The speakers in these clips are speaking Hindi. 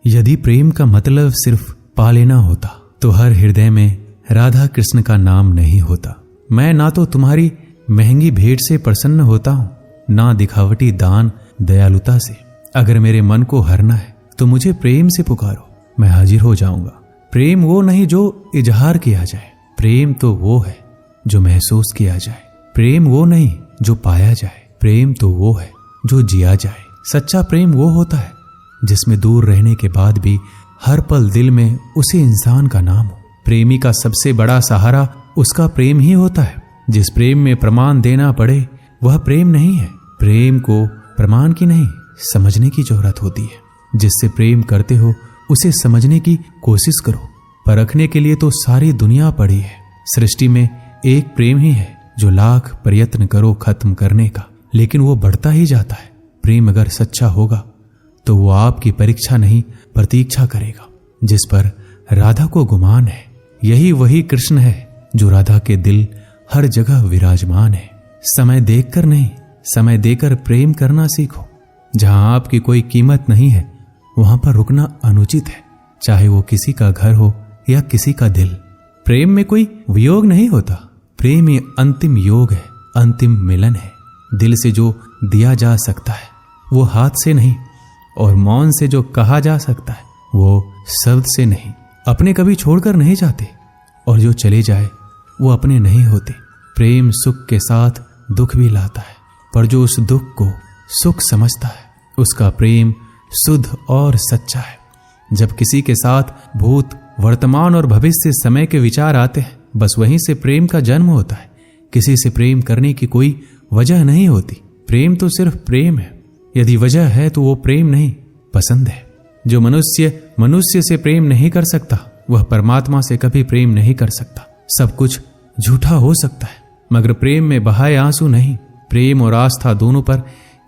यदि प्रेम का मतलब सिर्फ पा लेना होता तो हर हृदय में राधा कृष्ण का नाम नहीं होता। मैं ना तो तुम्हारी महंगी भेंट से प्रसन्न होता हूं, ना दिखावटी दान दयालुता से। अगर मेरे मन को हरना है तो मुझे प्रेम से पुकारो, मैं हाजिर हो जाऊंगा। प्रेम वो नहीं जो इजहार किया जाए, प्रेम तो वो है जो महसूस किया जाए। प्रेम वो नहीं जो पाया जाए, प्रेम तो वो है जो जिया जाए। सच्चा प्रेम वो होता है जिसमें दूर रहने के बाद भी हर पल दिल में उसी इंसान का नाम हो। प्रेमी का सबसे बड़ा सहारा उसका प्रेम ही होता है। जिस प्रेम में प्रमाण देना पड़े वह प्रेम नहीं है। प्रेम को प्रमाण की नहीं, समझने की जरूरत होती है। जिससे प्रेम करते हो उसे समझने की कोशिश करो। परखने के लिए तो सारी दुनिया पड़ी है। सृष्टि में एक प्रेम ही है जो लाख प्रयत्न करो खत्म करने का, लेकिन वो बढ़ता ही जाता है। प्रेम अगर सच्चा होगा तो वो आपकी परीक्षा नहीं प्रतीक्षा करेगा। जिस पर राधा को गुमान है यही वही कृष्ण है जो राधा के दिल हर जगह विराजमान है। समय देखकर नहीं, समय देकर प्रेम करना सीखो। जहां आपकी कोई कीमत नहीं है वहां पर रुकना अनुचित है, चाहे वो किसी का घर हो या किसी का दिल। प्रेम में कोई वियोग नहीं होता। प्रेम ही अंतिम योग है, अंतिम मिलन है। दिल से जो दिया जा सकता है वो हाथ से नहीं, और मौन से जो कहा जा सकता है वो शब्द से नहीं। अपने कभी छोड़कर नहीं जाते, और जो चले जाए वो अपने नहीं होते। प्रेम सुख के साथ दुख भी लाता है, पर जो उस दुख को सुख समझता है उसका प्रेम शुद्ध और सच्चा है। जब किसी के साथ भूत, वर्तमान और भविष्य समय के विचार आते हैं, बस वहीं से प्रेम का जन्म होता है। किसी से प्रेम करने की कोई वजह नहीं होती। प्रेम तो सिर्फ प्रेम है। यदि वजह है तो वो प्रेम नहीं, पसंद है। जो मनुष्य से प्रेम नहीं कर सकता वह परमात्मा से कभी प्रेम नहीं कर सकता। सब कुछ झूठा हो सकता है मगर प्रेम में बहाए आंसू नहीं। प्रेम और आस्था दोनों पर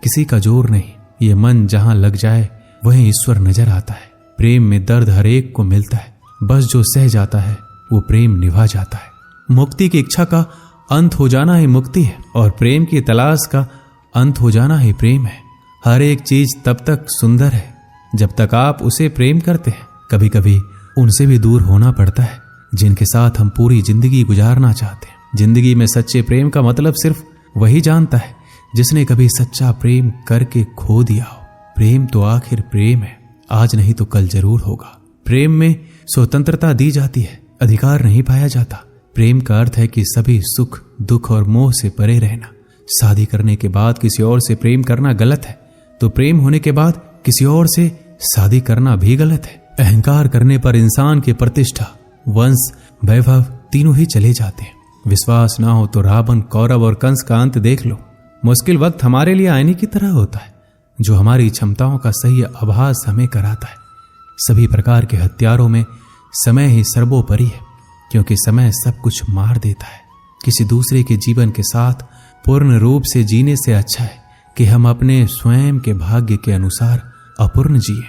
किसी का जोर नहीं। ये मन जहां लग जाए वहीं ईश्वर नजर आता है। प्रेम में दर्द हर एक को मिलता है, बस जो सह जाता है वो प्रेम निभा जाता है। मुक्ति की इच्छा का अंत हो जाना ही मुक्ति है, और प्रेम की तलाश का अंत हो जाना ही प्रेम है। हर एक चीज तब तक सुंदर है जब तक आप उसे प्रेम करते हैं। कभी कभी उनसे भी दूर होना पड़ता है जिनके साथ हम पूरी जिंदगी गुजारना चाहते हैं। जिंदगी में सच्चे प्रेम का मतलब सिर्फ वही जानता है जिसने कभी सच्चा प्रेम करके खो दिया हो। प्रेम तो आखिर प्रेम है, आज नहीं तो कल जरूर होगा। प्रेम में स्वतंत्रता दी जाती है, अधिकार नहीं पाया जाता। प्रेम का अर्थ है कि सभी सुख, दुख और मोह से परे रहना। शादी करने के बाद किसी और से प्रेम करना गलत है, तो प्रेम होने के बाद किसी और से शादी करना भी गलत है। अहंकार करने पर इंसान की प्रतिष्ठा, वंश, वैभव तीनों ही चले जाते हैं। विश्वास ना हो तो रावण, कौरव और कंस का अंत देख लो। मुश्किल वक्त हमारे लिए आईने की तरह होता है जो हमारी क्षमताओं का सही आभास हमें कराता है। सभी प्रकार के हथियारों में समय ही सर्वोपरि है, क्योंकि समय सब कुछ मार देता है। किसी दूसरे के जीवन के साथ पूर्ण रूप से जीने से अच्छा है कि हम अपने स्वयं के भाग्य के अनुसार अपूर्ण जिए।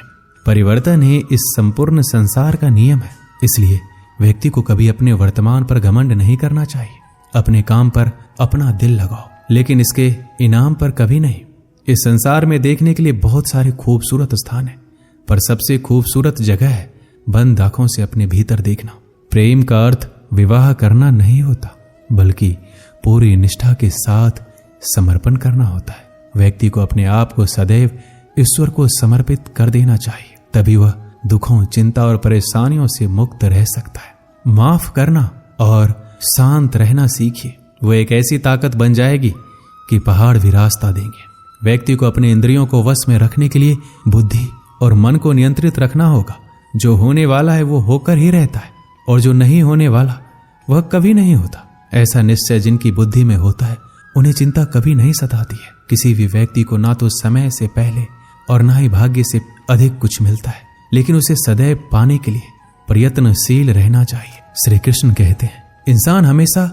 परिवर्तन ही इस संपूर्ण संसार का नियम है। इसलिए व्यक्ति को कभी अपने वर्तमान पर घमंड नहीं करना चाहिए। अपने काम पर अपना दिल लगाओ, लेकिन इसके इनाम पर कभी नहीं। इस संसार में देखने के लिए बहुत सारे खूबसूरत स्थान हैं, पर सबसे खूबसूरत जगह है बंद आंखों से अपने भीतर देखना। प्रेम का अर्थ विवाह करना नहीं होता, बल्कि पूरी निष्ठा के साथ समर्पण करना होता है। व्यक्ति को अपने आप को सदैव ईश्वर को समर्पित कर देना चाहिए, तभी वह दुखों, चिंता और परेशानियों से मुक्त रह सकता है। माफ करना और शांत रहना सीखिए, वो एक ऐसी ताकत बन जाएगी कि पहाड़ भी रास्ता देंगे। व्यक्ति को अपने इंद्रियों को वश में रखने के लिए बुद्धि और मन को नियंत्रित रखना होगा। जो होने वाला है वो होकर ही रहता है, और जो नहीं होने वाला वह कभी नहीं होता। ऐसा निश्चय जिनकी बुद्धि में होता है उन्हें चिंता कभी नहीं सताती है। किसी भी व्यक्ति को ना तो समय से पहले और ना ही भाग्य से अधिक कुछ मिलता है, लेकिन उसे सदैव पाने के लिए प्रयत्नशील रहना चाहिए। श्री कृष्ण कहते हैं, इंसान हमेशा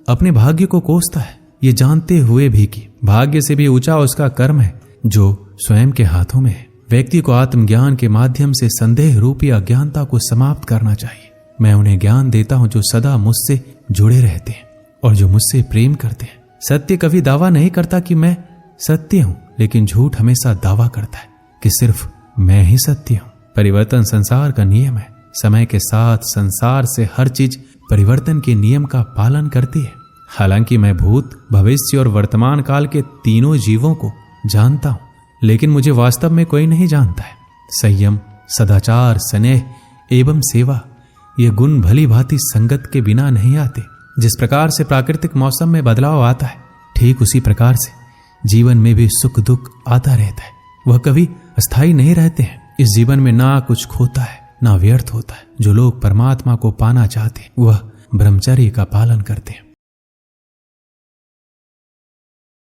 अपने भाग्य को कोसता है, ये जानते हुए भी कि भाग्य से भी ऊंचा उसका कर्म है जो स्वयं के हाथों में है। व्यक्ति को आत्मज्ञान के माध्यम से संदेह रूपी अज्ञानता को समाप्त करना चाहिए। मैं उन्हें ज्ञान देता हूं जो सदा मुझसे जुड़े रहते हैं और जो मुझसे प्रेम करते हैं। सत्य कभी दावा नहीं करता कि मैं सत्य हूं, लेकिन झूठ हमेशा दावा करता है कि सिर्फ मैं ही सत्य हूं। परिवर्तन संसार का नियम है। समय के साथ संसार से हर चीज परिवर्तन के नियम का पालन करती है। हालांकि मैं भूत, भविष्य और वर्तमान काल के तीनों जीवों को जानता हूं, लेकिन मुझे वास्तव में कोई नहीं जानता है। संयम, सदाचार, स्नेह एवं सेवा ये गुण भली भांति संगत के बिना नहीं आते। जिस प्रकार से प्राकृतिक मौसम में बदलाव आता है, ठीक उसी प्रकार से जीवन में भी सुख दुख आता रहता है। वह कभी अस्थायी नहीं रहते हैं। इस जीवन में ना कुछ खोता है ना व्यर्थ होता है। जो लोग परमात्मा को पाना चाहते हैं वह ब्रह्मचर्य का पालन करते हैं।